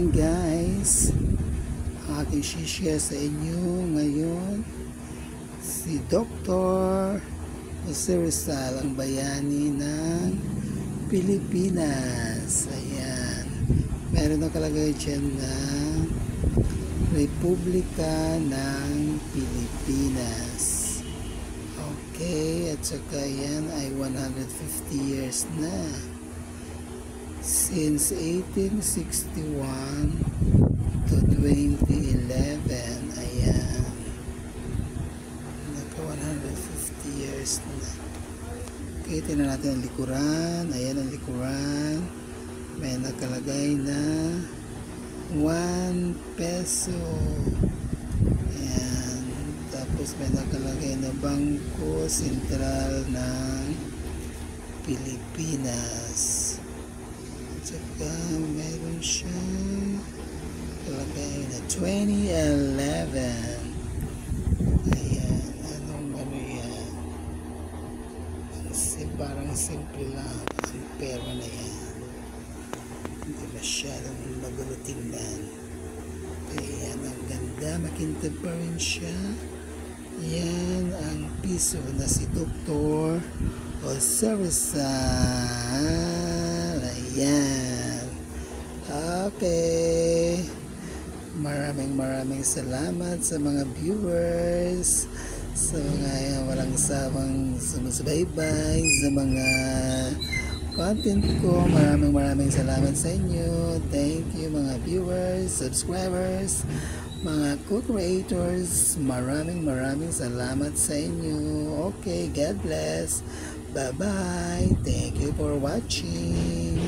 Ayan guys, ang aking share sa inyo ngayon si Dr. Jose Rizal, ang bayani ng Pilipinas. Ayan, meron nakalagay dyan na Republika ng Pilipinas. Okay, at saka yan ay 150 years na. Since 1861 to 2011, ayan, naka 150 years na. Okay, tingnan natin ang likuran. Ayan ang likuran, may nakalagay na 1 peso. Ayan, tapos may nakalagay na Bangko Sentral ng Pilipinas. Saka meron siyang talagay na 2011. Ayan, anong ano yan, parang simple lang ang pera na yan, hindi masyadong magulo tingnan. Ayan, ang ganda, makintab pa rin siya. Yan ang piso na si Dr. Jose Rizal. Ayan. Okay. Maraming salamat sa mga viewers, sa mga walang sawang sumusubaybay sa mga content ko. Maraming salamat sa inyo. Thank you mga viewers, subscribers, mga co-creators. Maraming salamat sa inyo. Okay, God bless. Bye-bye. Thank you for watching.